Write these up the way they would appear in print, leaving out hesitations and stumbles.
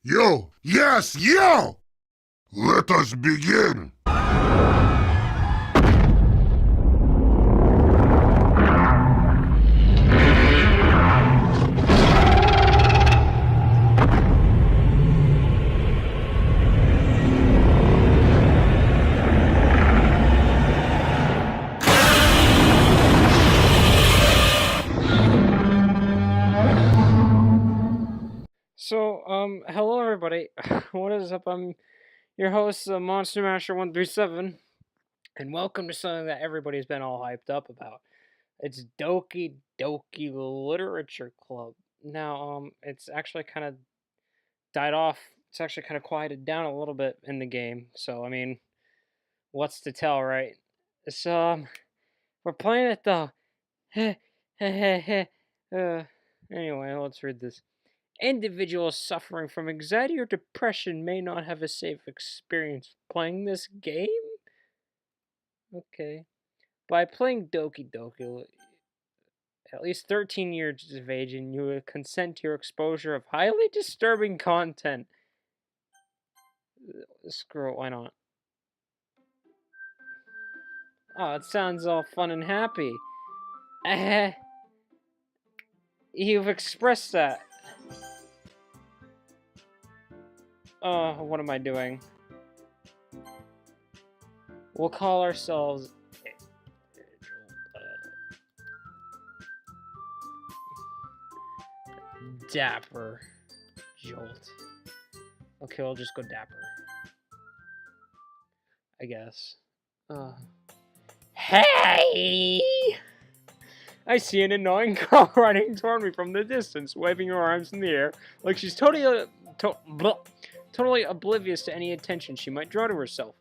Yo! Yes, yo! Let us begin! Hello everybody. What is up? I'm your host, Monster Masher 137, and welcome to something that everybody's been all hyped up about. It's Doki Literature Club. Now, it's actually kind of died off. It's actually kind of quieted down a little bit in the game. So, I mean, what's to tell, right? So, we're playing it though. Anyway, let's read this. Individuals suffering from anxiety or depression may not have a safe experience playing this game? Okay. By playing Doki, at least 13 years of age, and you will consent to your exposure of highly disturbing content. Screw it, why not? Oh, it sounds all fun and happy. You've expressed that. Oh, what am I doing? We'll call ourselves Dapper Jolt. Okay, we'll just go Dapper, I guess. Hey! I see an annoying girl running toward me from the distance, waving her arms in the air like she's totally oblivious to any attention she might draw to herself.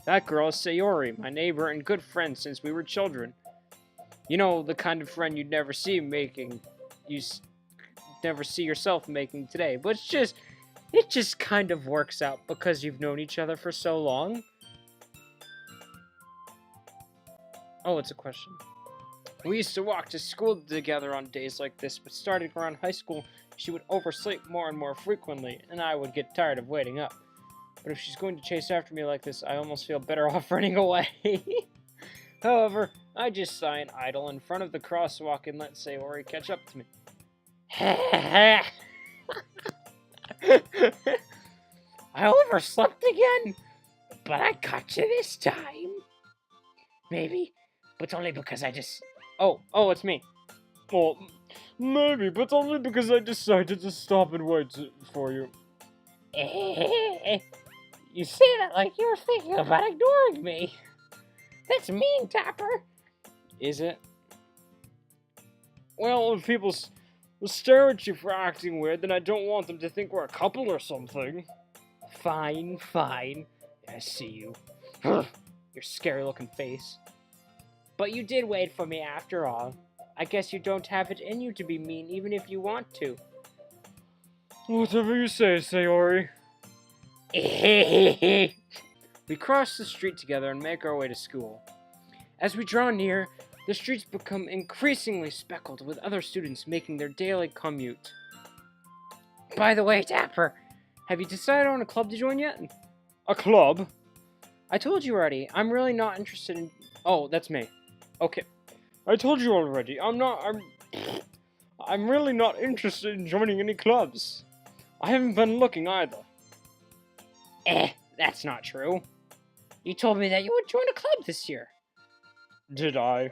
That girl is Sayori, my neighbor and good friend since we were children. You know, the kind of friend you'd never see never see yourself making today. But it just kind of works out because you've known each other for so long. Oh, it's a question. We used to walk to school together on days like this, but starting around high school, she would oversleep more and more frequently, and I would get tired of waiting up. But if she's going to chase after me like this, I almost feel better off running away. However, I just sigh and idle in front of the crosswalk and let Sayori catch up to me. I overslept again, but I got you this time. Maybe, but only because I just... Oh, it's me. Well, maybe, but only because I decided to stop and wait for you. You say that like you were thinking about ignoring me. That's mean, Dapper. Is it? Well, if people stare at you for acting weird, then I don't want them to think we're a couple or something. Fine. I see you. Your scary-looking face. But you did wait for me after all. I guess you don't have it in you to be mean even if you want to. Whatever you say, Sayori. We cross the street together and make our way to school. As we draw near, the streets become increasingly speckled with other students making their daily commute. By the way, Dapper, have you decided on a club to join yet? A club? I told you already, I'm really not interested in... Oh, that's me. Okay. I told you already, I'm really not interested in joining any clubs. I haven't been looking either. That's not true. You told me that you would join a club this year. Did I?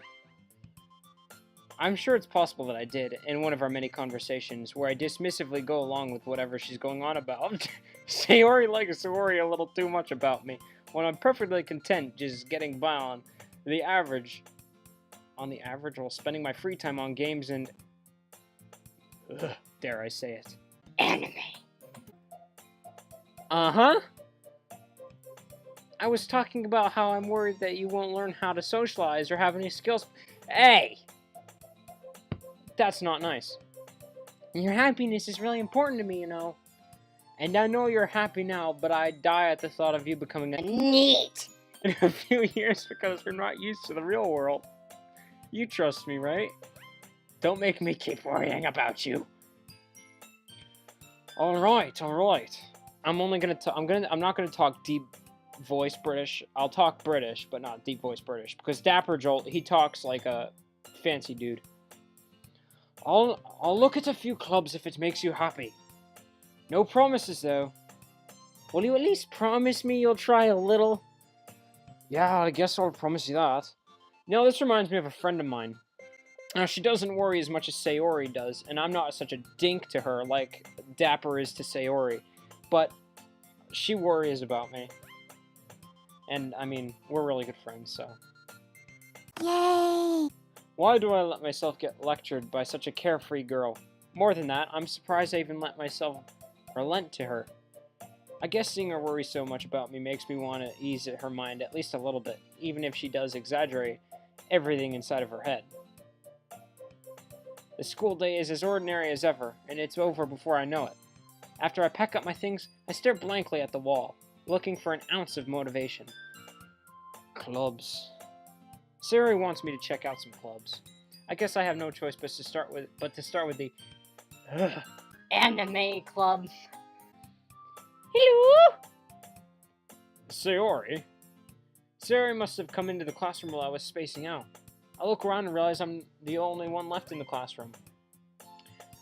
I'm sure it's possible that I did, in one of our many conversations, where I dismissively go along with whatever she's going on about. Sayori likes to worry a little too much about me, when I'm perfectly content just getting by on the average while spending my free time on games and... dare I say it. Anime. Uh-huh. I was talking about how I'm worried that you won't learn how to socialize or have any skills. Hey! That's not nice. Your happiness is really important to me, you know. And I know you're happy now, but I die at the thought of you becoming a NEET in a few years because you're not used to the real world. You trust me, right? Don't make me keep worrying about you. All right. I'm not gonna talk deep voice British. I'll talk British, but not deep voice British, because Dapper Jolt, he talks like a fancy dude. I'll look at a few clubs if it makes you happy. No promises though. Will you at least promise me you'll try a little? Yeah, I guess I'll promise you that. Now this reminds me of a friend of mine. Now she doesn't worry as much as Sayori does, and I'm not such a dink to her like Dapper is to Sayori, but she worries about me. And, I mean, we're really good friends, so. Yay! Why do I let myself get lectured by such a carefree girl? More than that, I'm surprised I even let myself relent to her. I guess seeing her worry so much about me makes me want to ease her mind at least a little bit, even if she does exaggerate everything inside of her head. The school day is as ordinary as ever, and it's over before I know it. After I pack up my things, I stare blankly at the wall, looking for an ounce of motivation. Clubs. Sayori wants me to check out some clubs. I guess I have no choice but to start with the Anime club. Hello? Sayori must have come into the classroom while I was spacing out. I look around and realize I'm the only one left in the classroom.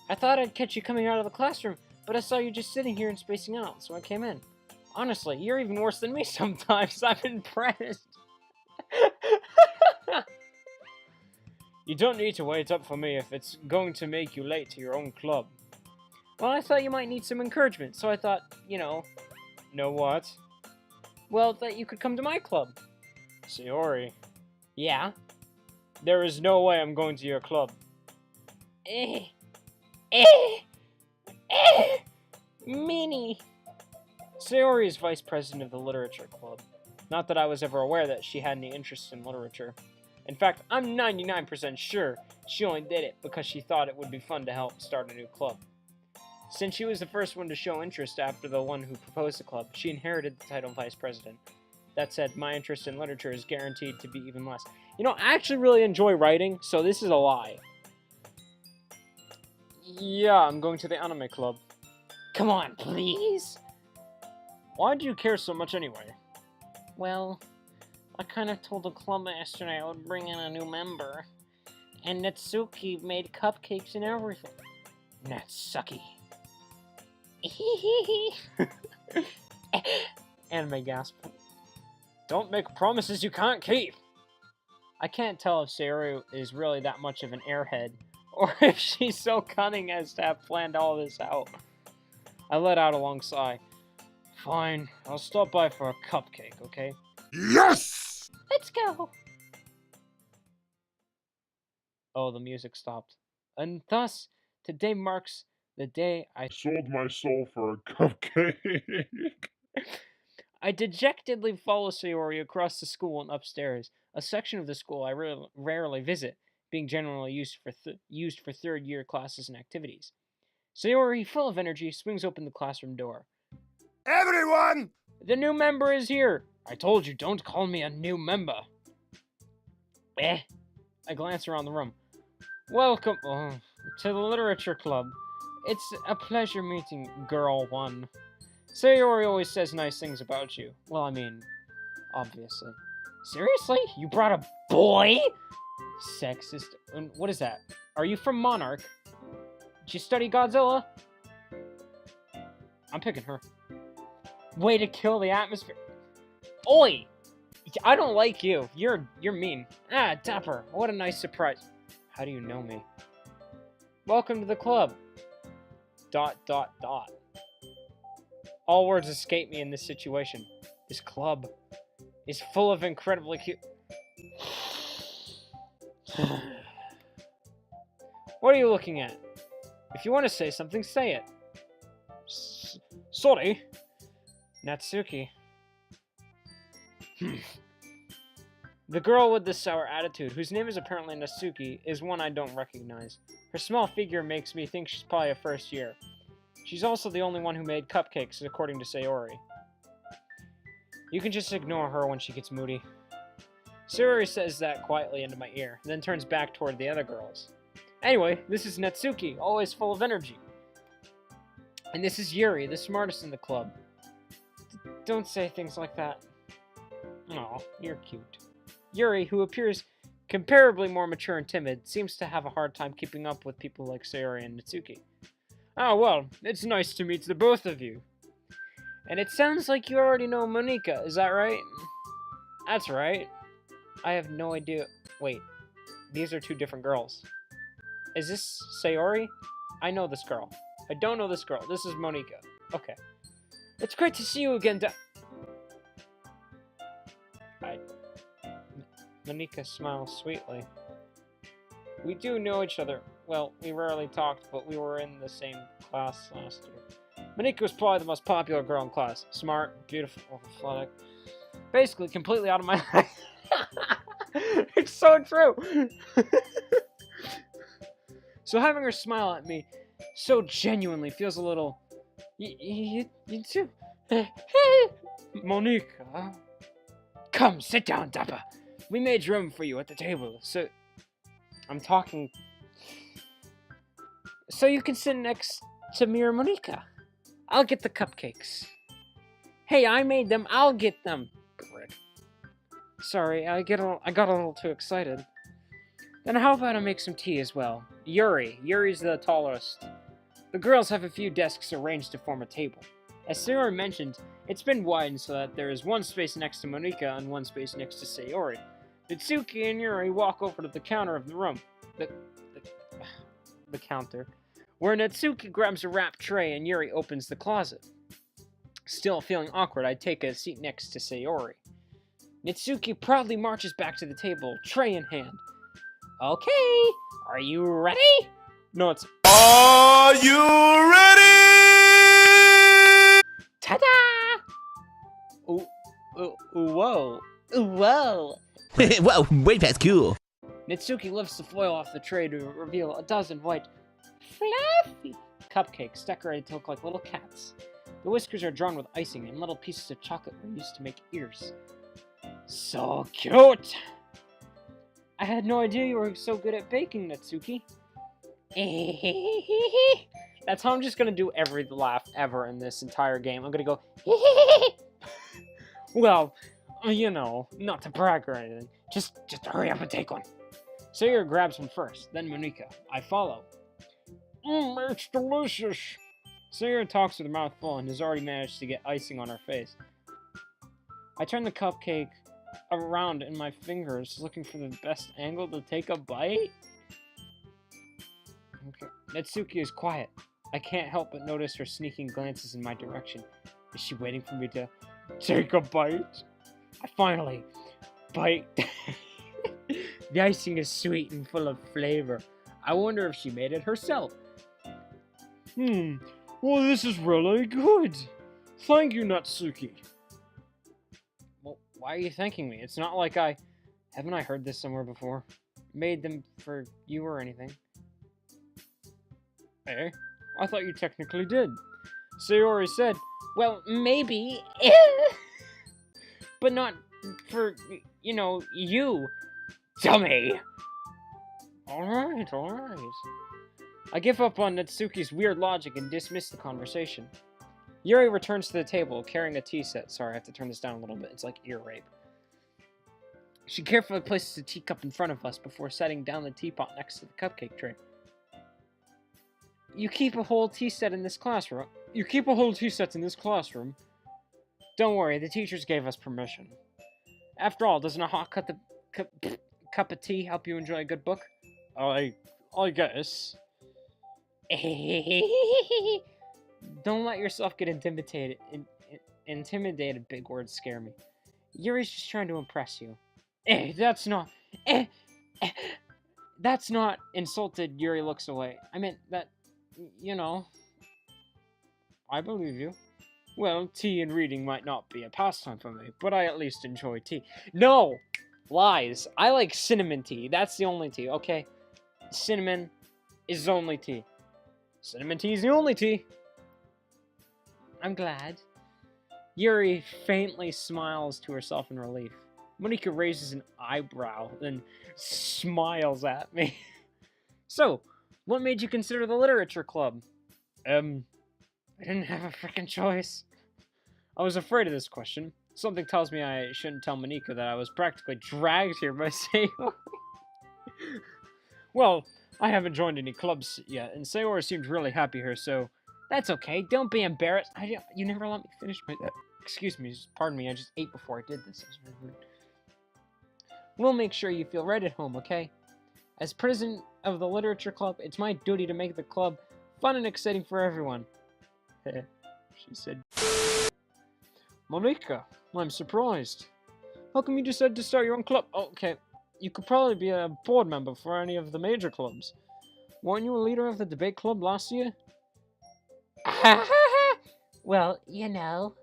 I thought I'd catch you coming out of the classroom, but I saw you just sitting here and spacing out, so I came in. Honestly, you're even worse than me sometimes. I'm impressed. You don't need to wait up for me if it's going to make you late to your own club. Well, I thought you might need some encouragement, so I thought, Know what? Well, that you could come to my club. Sayori. Yeah? There is no way I'm going to your club. Minnie. Sayori is vice president of the literature club. Not that I was ever aware that she had any interest in literature. In fact, I'm 99% sure she only did it because she thought it would be fun to help start a new club. Since she was the first one to show interest after the one who proposed the club, she inherited the title vice president. That said, my interest in literature is guaranteed to be even less. I actually really enjoy writing, so this is a lie. Yeah, I'm going to the anime club. Come on, please. Why do you care so much anyway? Well, I kind of told the club yesterday I would bring in a new member. And Natsuki made cupcakes and everything. Natsuki. Anime gasp. Don't make promises you can't keep. I can't tell if Sayori is really that much of an airhead, or if she's so cunning as to have planned all this out. I let out a long sigh. Fine, I'll stop by for a cupcake, okay? Yes! Let's go. Oh, the music stopped. And thus, today marks the day I Sold my soul for a cupcake. I dejectedly follow Sayori across the school and upstairs, a section of the school I rarely visit, being generally used for third-year classes and activities. Sayori, full of energy, swings open the classroom door. Everyone! The new member is here! I told you, don't call me a new member. I glance around the room. Welcome to the literature club. It's a pleasure meeting Girl 1. Sayori always says nice things about you. Well, I mean, obviously. Seriously? You brought a boy? Sexist. And what is that? Are you from Monarch? Did you study Godzilla? I'm picking her. Way to kill the atmosphere. Oi! I don't like you. You're mean. Ah, Dapper. What a nice surprise. How do you know me? Welcome to the club. ... All words escape me in this situation. This club is full of incredibly cute... What are you looking at? If you want to say something, say it. Sorry. Natsuki. The girl with the sour attitude, whose name is apparently Natsuki, is one I don't recognize. Her small figure makes me think she's probably a first year. She's also the only one who made cupcakes, according to Sayori. You can just ignore her when she gets moody. Sayori says that quietly into my ear, then turns back toward the other girls. Anyway, this is Natsuki, always full of energy. And this is Yuri, the smartest in the club. Don't say things like that. Aw, you're cute. Yuri, who appears comparably more mature and timid, seems to have a hard time keeping up with people like Sayori and Natsuki. Oh, well, it's nice to meet the both of you. And it sounds like you already know Monika, is that right? That's right. I have no idea. Wait, these are two different girls. Is this Sayori? I know this girl. I don't know this girl. This is Monika. Okay. It's great to see you again, Monika smiles sweetly. We do know each other. Well, we rarely talked, but we were in the same class last year. Monika was probably the most popular girl in class. Smart, beautiful, athletic. Basically, completely out of my life. It's so true! So having her smile at me so genuinely feels a little... You too? Monika? Come, sit down, Dappa. We made room for you at the table, so... I'm talking... So you can sit next to me or Monika. I'll get the cupcakes. Hey, I made them. I'll get them. Brick. Sorry, I got a little too excited. Then how about I make some tea as well? Yuri's the tallest. The girls have a few desks arranged to form a table. As Sayori mentioned, it's been widened so that there is one space next to Monika and one space next to Sayori. Natsuki and Yuri walk over to the counter of the room. The counter. Where Natsuki grabs a wrapped tray and Yuri opens the closet. Still feeling awkward, I take a seat next to Sayori. Natsuki proudly marches back to the table, tray in hand. Okay, are you ready? No, it's... Are you ready? Ta-da! Whoa. Whoa. Whoa, wait, that's cool. Natsuki lifts the foil off the tray to reveal a dozen white, fluffy cupcakes decorated to look like little cats. The whiskers are drawn with icing, and little pieces of chocolate were used to make ears. So cute! I had no idea you were so good at baking, Natsuki. That's how I'm just gonna do every laugh ever in this entire game. I'm gonna go, well, you know, not to brag or anything. Just hurry up and take one. Sayori grabs one first, then Monika. I follow. It's delicious. Sayori talks with her mouth full and has already managed to get icing on her face. I turn the cupcake around in my fingers, looking for the best angle to take a bite. Okay. Natsuki is quiet. I can't help but notice her sneaking glances in my direction. Is she waiting for me to take a bite? I finally bite. The icing is sweet and full of flavor. I wonder if she made it herself. Well, this is really good. Thank you, Natsuki. Well, why are you thanking me? It's not like haven't I heard this somewhere before? Made them for you or anything. Eh? I thought you technically did. Sayori said, well, maybe. But not for, you. Dummy! Alright. I give up on Natsuki's weird logic and dismiss the conversation. Yuri returns to the table, carrying a tea set. Sorry, I have to turn this down a little bit. It's like ear rape. She carefully places a teacup in front of us before setting down the teapot next to the cupcake tray. You keep a whole tea set in this classroom? You keep a whole tea set in this classroom? Don't worry, the teachers gave us permission. After all, doesn't a hot cup of tea help you enjoy a good book? I guess. Don't let yourself get intimidated. Intimidated, big words scare me. Yuri's just trying to impress you. That's not... That's not insulted. Yuri looks away. I meant that, I believe you. Well, tea and reading might not be a pastime for me, but I at least enjoy tea. No! Lies. I like cinnamon tea. That's the only tea, okay? Cinnamon is only tea. Cinnamon tea is the only tea. I'm glad. Yuri faintly smiles to herself in relief. Monika raises an eyebrow, then smiles at me. So, what made you consider the literature club? I didn't have a freaking choice. I was afraid of this question. Something tells me I shouldn't tell Monika that I was practically dragged here by Sayori. Well, I haven't joined any clubs yet, and Sayori seemed really happy here, so that's okay. Don't be embarrassed. You never let me finish my... excuse me, pardon me, I just ate before I did this. That was really rude. We'll make sure you feel right at home, okay? As president of the literature club, it's my duty to make the club fun and exciting for everyone. She said. Monika, I'm surprised. How come you decided to start your own club? Oh, okay, you could probably be a board member for any of the major clubs. Weren't you a leader of the debate club last year? Well, you know,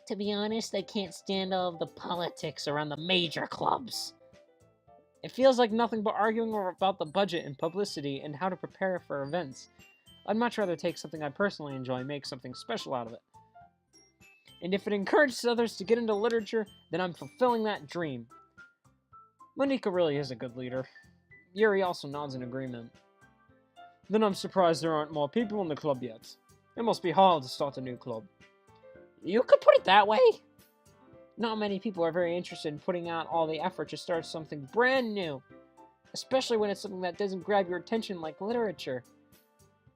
to be honest, I can't stand all of the politics around the major clubs. It feels like nothing but arguing about the budget and publicity and how to prepare for events. I'd much rather take something I personally enjoy and make something special out of it. And if it encourages others to get into literature, then I'm fulfilling that dream. Monika really is a good leader. Yuri also nods in agreement. Then I'm surprised there aren't more people in the club yet. It must be hard to start a new club. You could put it that way. Not many people are very interested in putting out all the effort to start something brand new, especially when it's something that doesn't grab your attention like literature.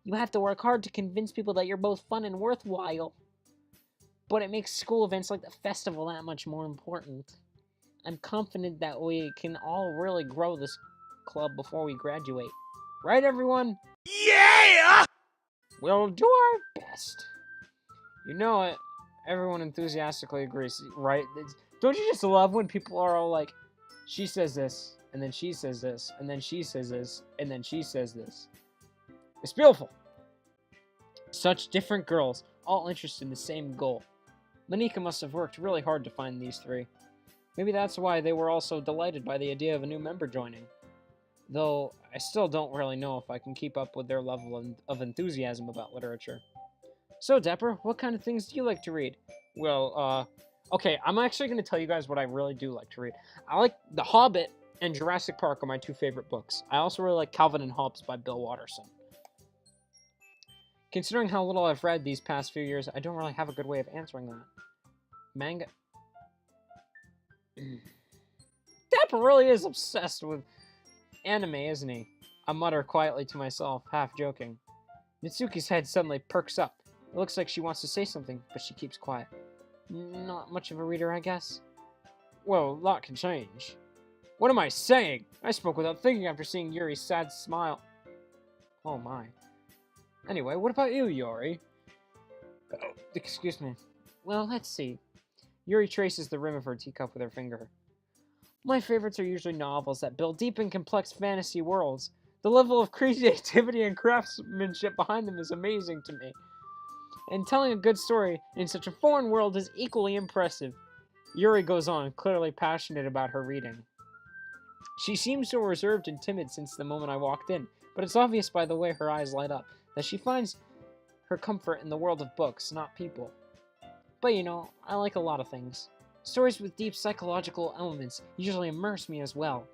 You have to work hard to convince people that you're both fun and worthwhile. But it makes school events like the festival that much more important. I'm confident that we can all really grow this club before we graduate. Right, everyone? Yeah! We'll do our best. You know it. Everyone enthusiastically agrees, right? Don't you just love when people are all like, she says this, and then she says this, and then she says this, and then she says this. It's beautiful. Such different girls, all interested in the same goal. Monika must have worked really hard to find these three. Maybe that's why they were all so delighted by the idea of a new member joining. Though, I still don't really know if I can keep up with their level of enthusiasm about literature. So, Dapper, what kind of things do you like to read? Well, okay, I'm actually going to tell you guys what I really do like to read. I like The Hobbit and Jurassic Park are my two favorite books. I also really like Calvin and Hobbes by Bill Watterson. Considering how little I've read these past few years, I don't really have a good way of answering that. Manga... Dapper really is obsessed with anime, isn't he? I mutter quietly to myself, half joking. Mitsuki's head suddenly perks up. It looks like she wants to say something, but she keeps quiet. Not much of a reader, I guess. Well, a lot can change. What am I saying? I spoke without thinking after seeing Yuri's sad smile. Oh my. Anyway, what about you, Yuri? Oh, excuse me. Well, let's see. Yuri traces the rim of her teacup with her finger. My favorites are usually novels that build deep and complex fantasy worlds. The level of creativity and craftsmanship behind them is amazing to me. And telling a good story in such a foreign world is equally impressive. Yuri goes on, clearly passionate about her reading. She seems so reserved and timid since the moment I walked in, but it's obvious by the way her eyes light up that she finds her comfort in the world of books, not people. But you know, I like a lot of things. Stories with deep psychological elements usually immerse me as well.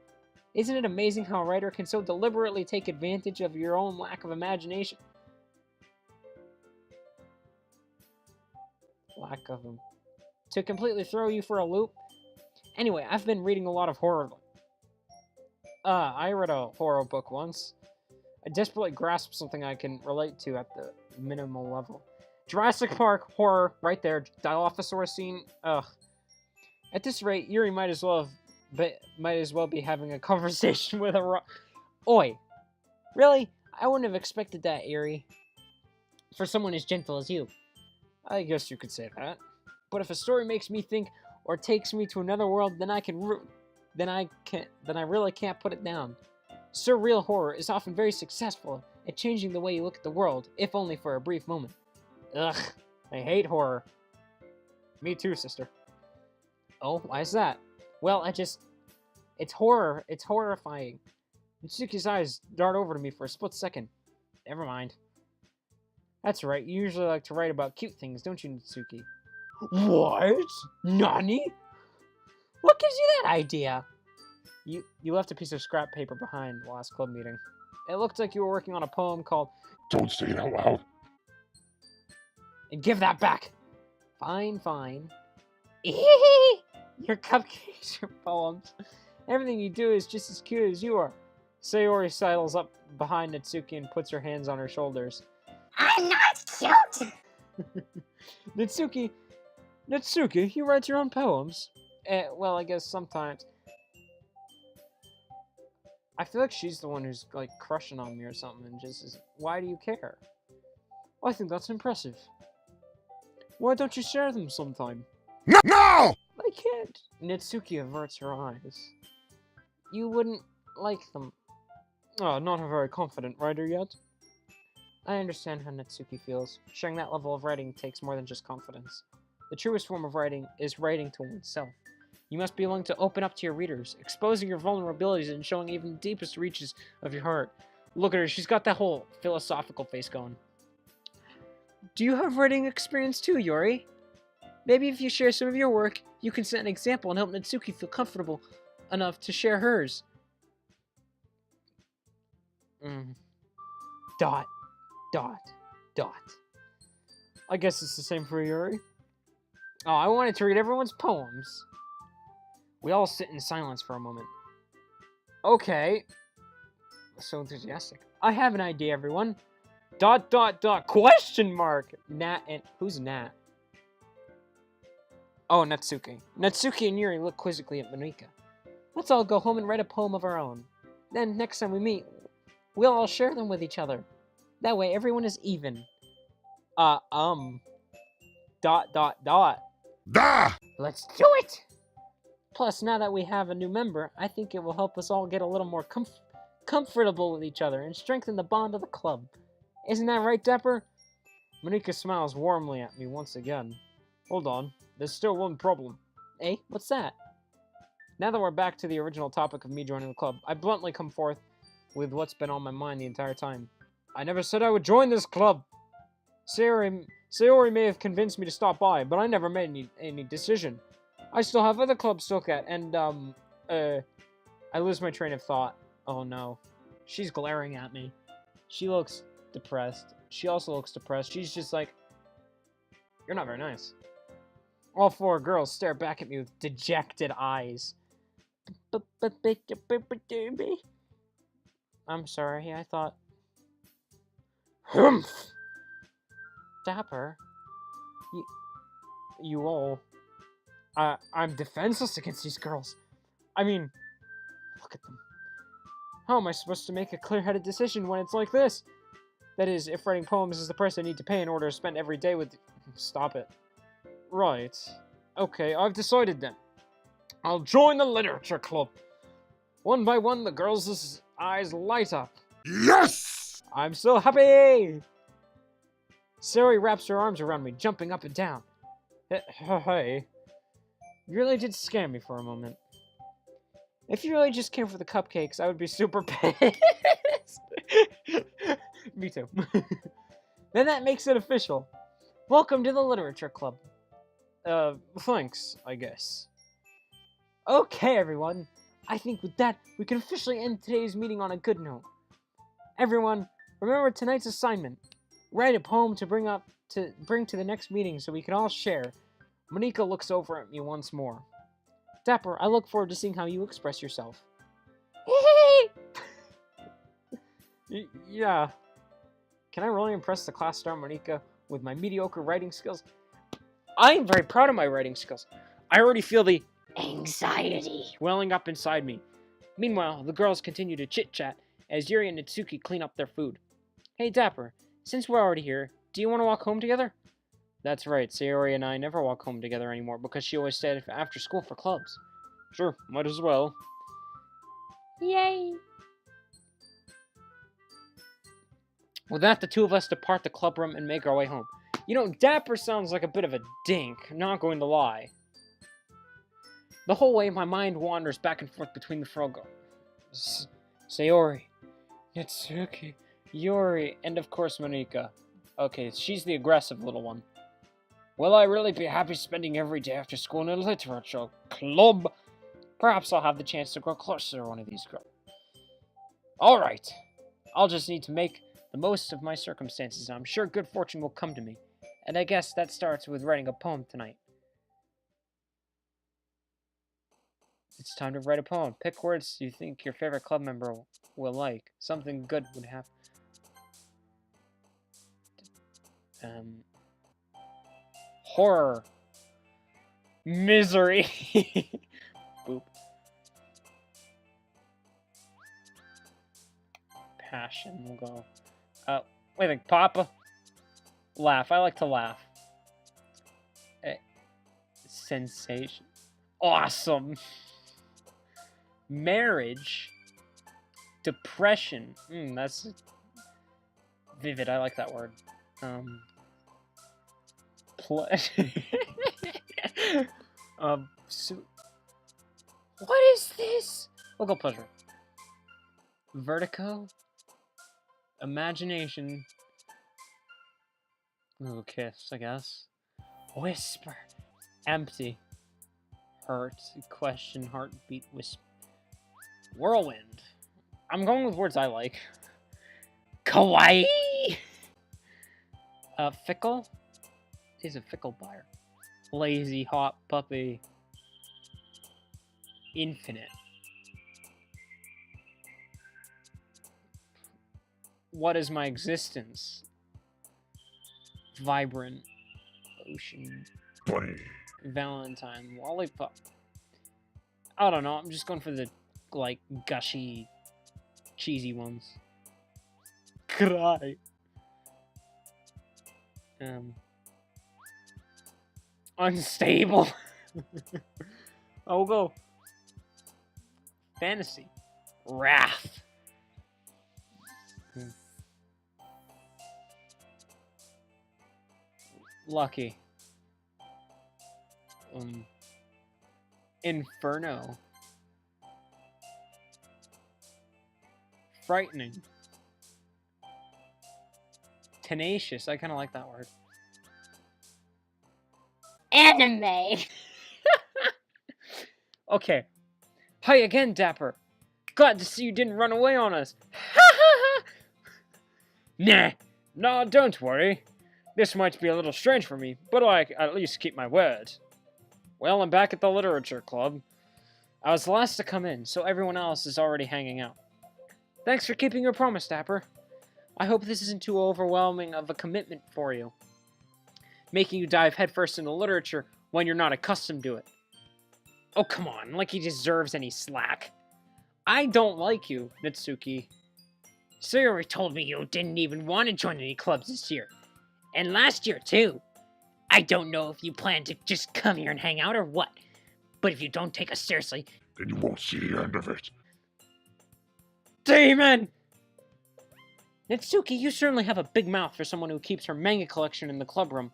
Isn't it amazing how a writer can so deliberately take advantage of your own lack of imagination? Lack of them. To completely throw you for a loop? Anyway, I've been reading a lot of horror. I read a horror book once. I desperately grasped something I can relate to at the minimal level. Jurassic Park, horror, right there. Dilophosaurus scene, ugh. At this rate, Yuri might as well be having a conversation with a Oi! Really? I wouldn't have expected that, Yuri. For someone as gentle as you. I guess you could say that. But if a story makes me think or takes me to another world, then I really can't put it down. Surreal horror is often very successful at changing the way you look at the world, if only for a brief moment. Ugh, I hate horror. Me too, sister. Oh, why is that? Well, it's horror. It's horrifying. Mitsuki's eyes dart over to me for a split second. Never mind. That's right, you usually like to write about cute things, don't you, Mitsuki? What? Nani? What gives you that idea? You left a piece of scrap paper behind the last club meeting. It looked like you were working on a poem called... Don't say it out loud. And give that back! Fine, fine. Your cupcakes are poems. Everything you do is just as cute as you are. Sayori sidles up behind Natsuki and puts her hands on her shoulders. I'm not cute! Natsuki, you write your own poems? Well, I guess sometimes. I feel like she's the one who's, like, crushing on me or something and just is, why do you care? I think that's impressive. Why don't you share them sometime? No! I can't. Natsuki averts her eyes. You wouldn't like them. Oh, not a very confident writer yet. I understand how Natsuki feels. Sharing that level of writing takes more than just confidence. The truest form of writing is writing to oneself. You must be willing to open up to your readers, exposing your vulnerabilities and showing even the deepest reaches of your heart. Look at her, she's got that whole philosophical face going. Do you have writing experience too, Yori? Maybe if you share some of your work, you can set an example and help Natsuki feel comfortable enough to share hers. Dot. I guess it's the same for Yuri. Oh, I wanted to read everyone's poems. We all sit in silence for a moment. Okay. So enthusiastic. I have an idea, everyone. ... question mark. Nat and... Who's Nat? Oh, Natsuki. Natsuki and Yuri look quizzically at Monika. Let's all go home and write a poem of our own. Then, next time we meet, we'll all share them with each other. That way, everyone is even. ... Da! Let's do it! Plus, now that we have a new member, I think it will help us all get a little more comfortable with each other and strengthen the bond of the club. Isn't that right, Dapper? Monika smiles warmly at me once again. Hold on, there's still one problem. Eh? What's that? Now that we're back to the original topic of me joining the club, I bluntly come forth with what's been on my mind the entire time. I never said I would join this club. Sayori may have convinced me to stop by, but I never made any decision. I still have other clubs to look at, and, I lose my train of thought. Oh no. She's glaring at me. She looks depressed. She also looks depressed. She's just like, you're not very nice. All four girls stare back at me with dejected eyes. I'm sorry, I thought... Humph! Dapper. You all... I'm defenseless against these girls. I mean, look at them. How am I supposed to make a clear-headed decision when it's like this? That is, if writing poems is the price I need to pay in order to spend every day with... Stop it. Right. Okay, I've decided then. I'll join the literature club. One by one, the girls' eyes light up. Yes! I'm so happy! Sayori wraps her arms around me, jumping up and down. Hey. You really did scare me for a moment. If you really just came for the cupcakes, I would be super pissed. Me too. Then that makes it official. Welcome to the literature club. Thanks, I guess. Okay, everyone. I think with that, we can officially end today's meeting on a good note. Everyone, remember tonight's assignment. Write a poem to bring to the next meeting so we can all share. Monika looks over at me once more. Dapper, I look forward to seeing how you express yourself. Yeah. Can I really impress the class star Monika with my mediocre writing skills? I am very proud of my writing skills. I already feel the Anxiety. welling up inside me. Meanwhile, the girls continue to chit-chat as Yuri and Natsuki clean up their food. Hey Dapper, since we're already here, do you want to walk home together? That's right, Sayori and I never walk home together anymore because she always stayed after school for clubs. Sure, might as well. Yay. With that, the two of us depart the club room and make our way home. You know, Dapper sounds like a bit of a dink, not going to lie. The whole way, my mind wanders back and forth between the four girls. Sayori, Natsuki, Yuri, and of course Monika. Okay, she's the aggressive little one. Will I really be happy spending every day after school in a literature club? Perhaps I'll have the chance to grow closer to one of these girls. Alright, I'll just need to make the most of my circumstances, and I'm sure good fortune will come to me. And I guess that starts with writing a poem tonight. It's time to write a poem. Pick words you think your favorite club member will like. Something good would happen. Horror. Misery. Boop. Passion. We'll go. Wait a minute. Papa. Laugh. I like to laugh. Sensation. Awesome. Marriage. Depression. That's vivid. I like that word. What is this? We'll go pleasure. Vertigo. Imagination. Ooh, kiss, I guess. Whisper. Empty. Hurt. Question. Heartbeat. Whisper. Whirlwind. I'm going with words I like. Kawaii. Fickle. He's a fickle buyer. Lazy, hot puppy. Infinite. What is my existence? Vibrant. Ocean. Bunny. Valentine. Lollipop. I don't know. I'm just going for the, like, gushy, cheesy ones. Cry. Unstable. I'll go. Fantasy. Wrath. Lucky. Inferno. Frightening. Tenacious. I kind of like that word. Anime. Okay. Hi again, Dapper. Glad to see you didn't run away on us. Nah, don't worry. This might be a little strange for me, but I at least keep my word. Well, I'm back at the literature club. I was the last to come in, so everyone else is already hanging out. Thanks for keeping your promise, Dapper. I hope this isn't too overwhelming of a commitment for you, making you dive headfirst into literature when you're not accustomed to it. Oh, come on, like he deserves any slack. I don't like you, Natsuki. Sayori told me you didn't even want to join any clubs this year. And last year, too. I don't know if you plan to just come here and hang out or what, but if you don't take us seriously... Then you won't see the end of it. Demon! Natsuki, you certainly have a big mouth for someone who keeps her manga collection in the club room.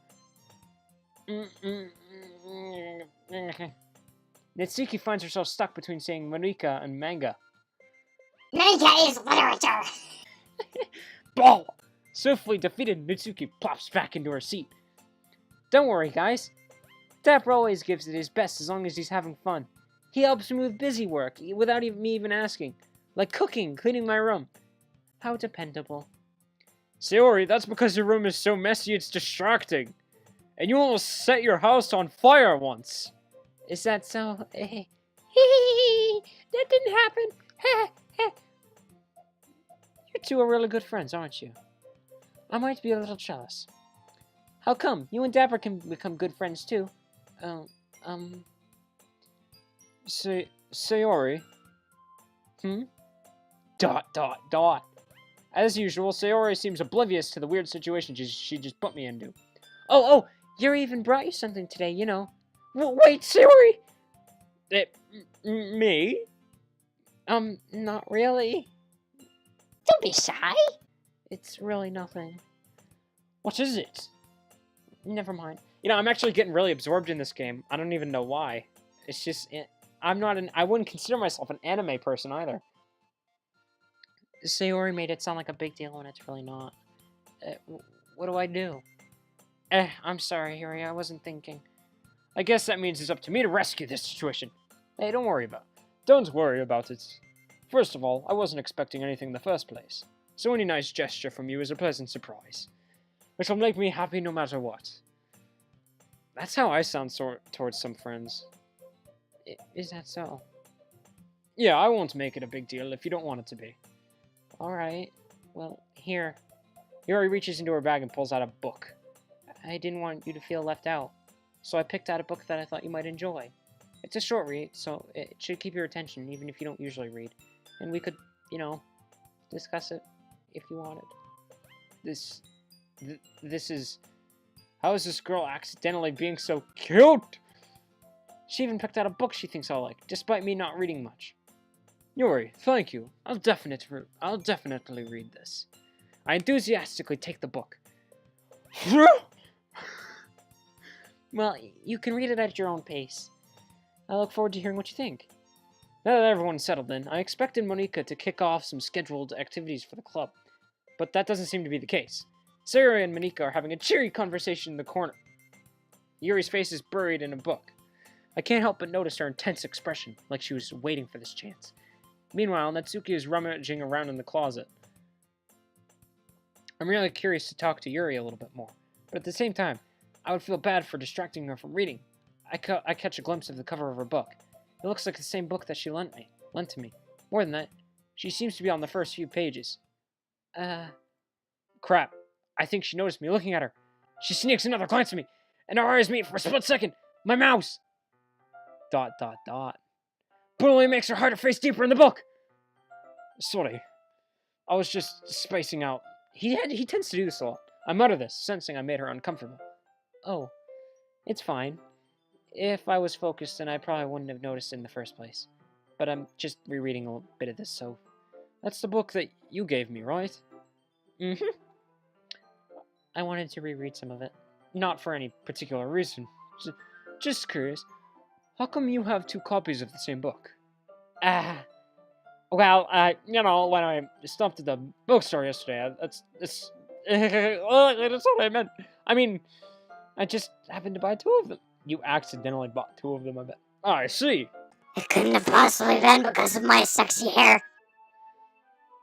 Natsuki finds herself stuck between saying Marika and manga. Manga is literature. Ball! Swiftly defeated, Natsuki plops back into her seat. Don't worry, guys. Dapper always gives it his best as long as he's having fun. He helps me with busy work without me even asking. Like cooking, cleaning my room. How dependable. Sayori, that's because your room is so messy it's distracting. And you almost set your house on fire once. Is that so? That didn't happen. You two are really good friends, aren't you? I might be a little jealous. How come? You and Dapper can become good friends too. Sayori? Dot. As usual, Sayori seems oblivious to the weird situation she just put me into. Oh, Yuri even brought you something today, you know. Wait, Sayori! Me? Not really. Don't be shy. It's really nothing. What is it? Never mind. You know, I'm actually getting really absorbed in this game. I don't even know why. It's just, I wouldn't consider myself an anime person either. Sayori made it sound like a big deal when it's really not. What do I do? I'm sorry, Yuri, I wasn't thinking. I guess that means it's up to me to rescue this situation. Hey, don't worry about it. First of all, I wasn't expecting anything in the first place, so any nice gesture from you is a pleasant surprise. which will make me happy no matter what. That's how I sound towards some friends. Is that so? Yeah, I won't make it a big deal if you don't want it to be. Alright. Well, here. Yuri reaches into her bag and pulls out a book. I didn't want you to feel left out, so I picked out a book that I thought you might enjoy. It's a short read, so it should keep your attention, even if you don't usually read. And we could, you know, discuss it if you wanted. This is... How is this girl accidentally being so cute? She even picked out a book she thinks I'll like, despite me not reading much. Yuri, thank you. I'll definitely read this. I enthusiastically take the book. Well, you can read it at your own pace. I look forward to hearing what you think. Now that everyone's settled in, I expected Monika to kick off some scheduled activities for the club, but that doesn't seem to be the case. Sarah and Monika are having a cheery conversation in the corner. Yuri's face is buried in a book. I can't help but notice her intense expression, like she was waiting for this chance. Meanwhile, Natsuki is rummaging around in the closet. I'm really curious to talk to Yuri a little bit more, but at the same time, I would feel bad for distracting her from reading. I catch a glimpse of the cover of her book. It looks like the same book that she lent to me. More than that, she seems to be on the first few pages. Crap. I think she noticed me looking at her. She sneaks another glance at me, and our eyes meet for a split second. My mouse! ... But only makes her harder face deeper in the book! Sorry. I was just spacing out. He tends to do this a lot. I mutter this, sensing I made her uncomfortable. Oh, it's fine. If I was focused, then I probably wouldn't have noticed in the first place. But I'm just rereading a bit of this, so... That's the book that you gave me, right? Mm-hmm. I wanted to reread some of it. Not for any particular reason. Just curious. How come you have 2 copies of the same book? Well, you know, when I stopped at the bookstore yesterday, that's what I meant. I mean, I just happened to buy 2 of them. You accidentally bought 2 of them, I bet. Oh, I see. It couldn't have possibly been because of my sexy hair.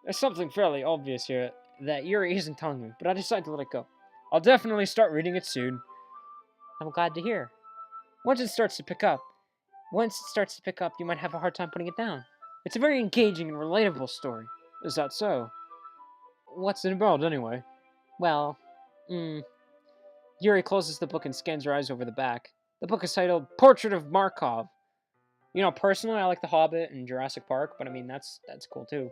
There's something fairly obvious here that Yuri isn't telling me, but I decided to let it go. I'll definitely start reading it soon. I'm glad to hear. Once it starts to pick up, you might have a hard time putting it down. it's a very engaging and relatable story. Is that so? What's it about, anyway? Well, Yuri closes the book and scans her eyes over the back. The book is titled Portrait of Markov. You know, personally, I like The Hobbit and Jurassic Park, but I mean, that's cool too.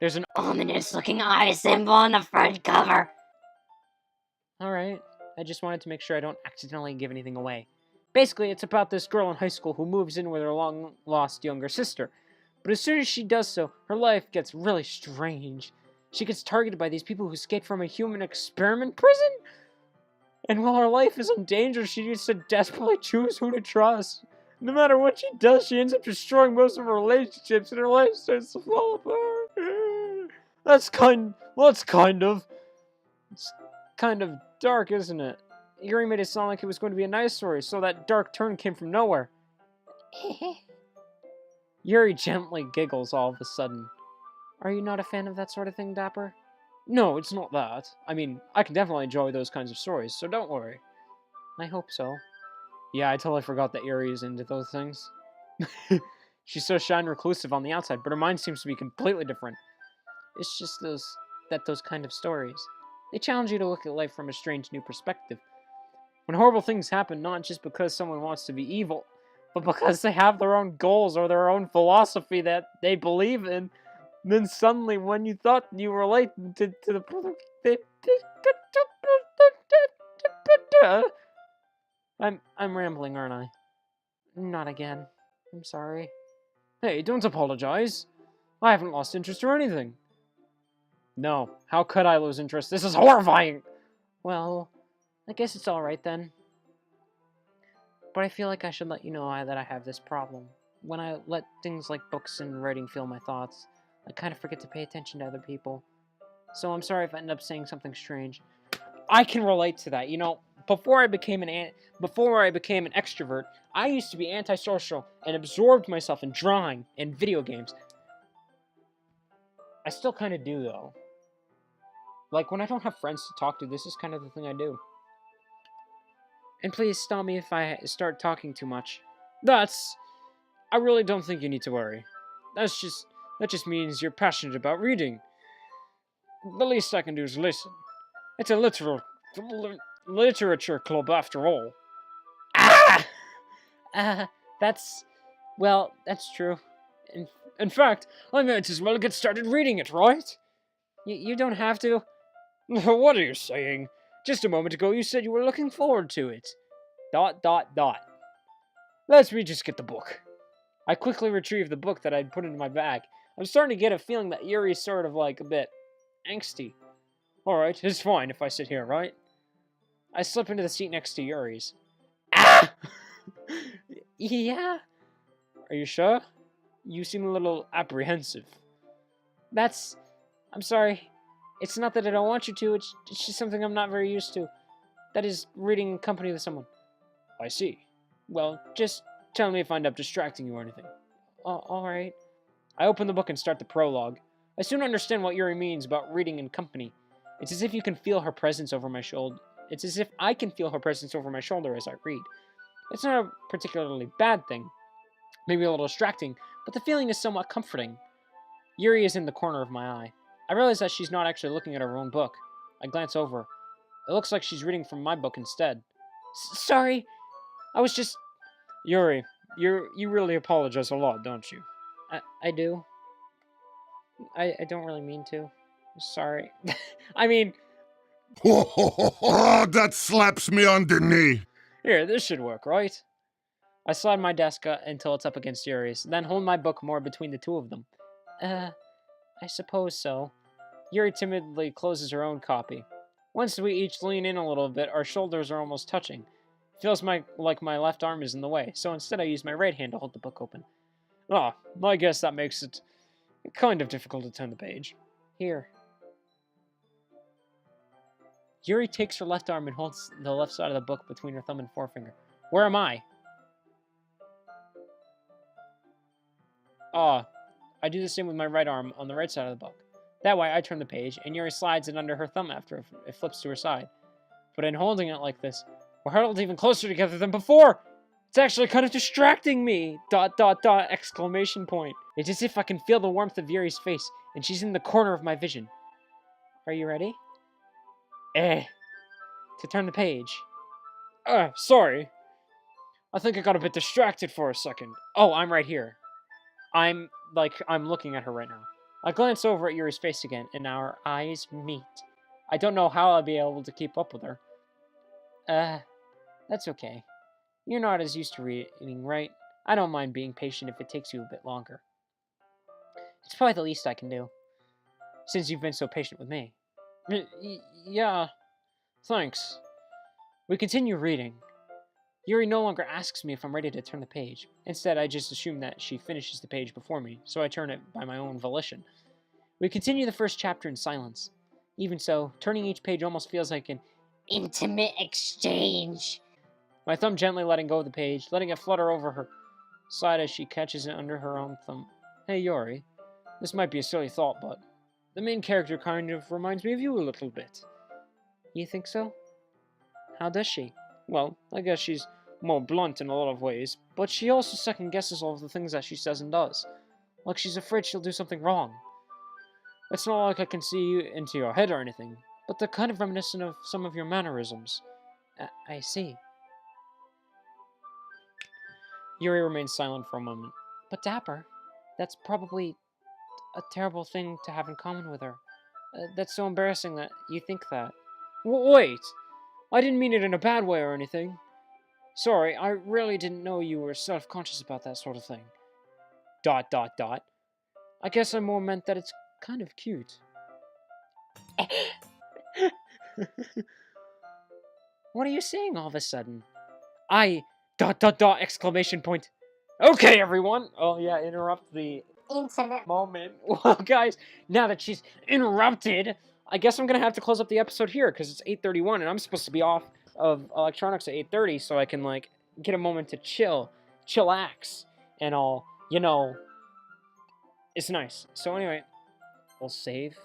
There's an Ominous-looking eye symbol on the front cover. alright. I just wanted to make sure I don't accidentally give anything away. Basically, it's about this girl in high school who moves in with her long-lost younger sister. But as soon as she does so, her life gets really strange. She gets targeted by these people who escaped from a human experiment prison? And while her life is in danger, she needs to desperately choose who to trust. No matter what she does, she ends up destroying most of her relationships, and her life starts to fall apart. It's kind of dark, isn't it? Yuri made it sound like it was going to be a nice story, so that dark turn came from nowhere. Yuri gently giggles all of a sudden. Are you not a fan of that sort of thing, Dapper? No, it's not that. I mean, I can definitely enjoy those kinds of stories, so don't worry. I hope so. Yeah, I totally forgot that Yuri is into those things. She's so shy and reclusive on the outside, but her mind seems to be completely different. It's just those kind of stories. They challenge you to look at life from a strange new perspective. When horrible things happen, not just because someone wants to be evil, but because they have their own goals or their own philosophy that they believe in, then suddenly when you thought you relate to the... I'm rambling, aren't I? Not again. I'm sorry. Hey, don't apologize. I haven't lost interest or anything. No, how could I lose interest? This is horrifying! Well, I guess it's alright then. But I feel like I should let you know that I have this problem. When I let things like books and writing fill my thoughts, I kind of forget to pay attention to other people. So I'm sorry if I end up saying something strange. I can relate to that. You know, before I became an extrovert, I used to be antisocial and absorbed myself in drawing and video games. I still kind of do, though. Like, when I don't have friends to talk to, this is kind of the thing I do. And please stop me if I start talking too much. I really don't think you need to worry. That just means you're passionate about reading. The least I can do is listen. It's a literature club after all. Ah! That's... Well, that's true. In fact, I might as well get started reading it, right? You don't have to. What are you saying? Just a moment ago you said you were looking forward to it. ... Let me just get the book. I quickly retrieved the book that I'd put into my bag. I'm starting to get a feeling that Yuri's sort of like a bit angsty. Alright, it's fine if I sit here, right? I slip into the seat next to Yuri's. Ah! Yeah? Are you sure? You seem a little apprehensive. I'm sorry. It's not that I don't want you to, it's just something I'm not very used to. That is, reading in company with someone. I see. Well, just tell me if I end up distracting you or anything. Alright. I open the book and start the prologue. I soon understand what Yuri means about reading in company. It's as if you can feel her presence over my shoulder. It's as if I can feel her presence over my shoulder as I read. It's not a particularly bad thing. Maybe a little distracting, but the feeling is somewhat comforting. Yuri is in the corner of my eye. I realize that she's not actually looking at her own book. I glance over. It looks like she's reading from my book instead. Sorry. I was just... Yuri, you really apologize a lot, don't you? I do. I don't really mean to. Sorry. I mean... That slaps me on the knee. Here, this should work, right? I slide my desk until it's up against Yuri's, then hold my book more between the two of them. I suppose so. Yuri timidly closes her own copy. Once we each lean in a little bit, our shoulders are almost touching. It feels like my left arm is in the way, so instead I use my right hand to hold the book open. Ah, I guess that makes it kind of difficult to turn the page. Here. Yuri takes her left arm and holds the left side of the book between her thumb and forefinger. Where am I? I do the same with my right arm on the right side of the book. That way, I turn the page, and Yuri slides it under her thumb after it flips to her side. But in holding it like this, we're huddled even closer together than before! It's actually kind of distracting me! ... exclamation point. It's as if I can feel the warmth of Yuri's face, and she's in the corner of my vision. Are you ready? To turn the page. Sorry. I think I got a bit distracted for a second. Oh, I'm right here. I'm looking at her right now. I glance over at Yuri's face again, and our eyes meet. I don't know how I'll be able to keep up with her. That's okay. You're not as used to reading, right? I don't mind being patient if it takes you a bit longer. It's probably the least I can do, since you've been so patient with me. Yeah, thanks. We continue reading. Yuri no longer asks me if I'm ready to turn the page. Instead, I just assume that she finishes the page before me, so I turn it by my own volition. We continue the first chapter in silence. Even so, turning each page almost feels like an Intimate exchange. my thumb gently letting go of the page, letting it flutter over her side as she catches it under her own thumb. Hey, Yuri, this might be a silly thought, but the main character kind of reminds me of you a little bit. You think so? How does she? Well, I guess she's more blunt in a lot of ways, but she also second-guesses all of the things that she says and does. Like she's afraid she'll do something wrong. It's not like I can see into your head or anything, but they're kind of reminiscent of some of your mannerisms. I see. Yuri remains silent for a moment. But Dapper, that's probably a terrible thing to have in common with her. That's so embarrassing that you think that. Wait! I didn't mean it in a bad way or anything. Sorry, I really didn't know you were self-conscious about that sort of thing. ... I guess I more meant that it's kind of cute. What are you saying all of a sudden? I... ... exclamation point. Okay, everyone! Oh yeah, interrupt the Intimate moment. Well, guys, now that she's interrupted, I guess I'm gonna have to close up the episode here, because it's 8:31, and I'm supposed to be off of electronics at 8:30, so I can, like, get a moment to chillax, and all, you know, it's nice. So anyway, we'll save.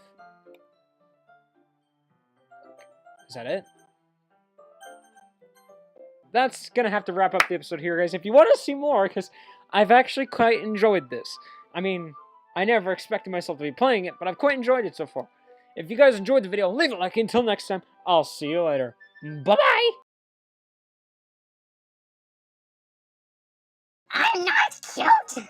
Is that it? That's gonna have to wrap up the episode here, guys. If you want to see more, because I've actually quite enjoyed this. I mean, I never expected myself to be playing it, but I've quite enjoyed it so far. If you guys enjoyed the video, leave a like. Until next time, I'll see you later. Bye-bye! I'm not cute.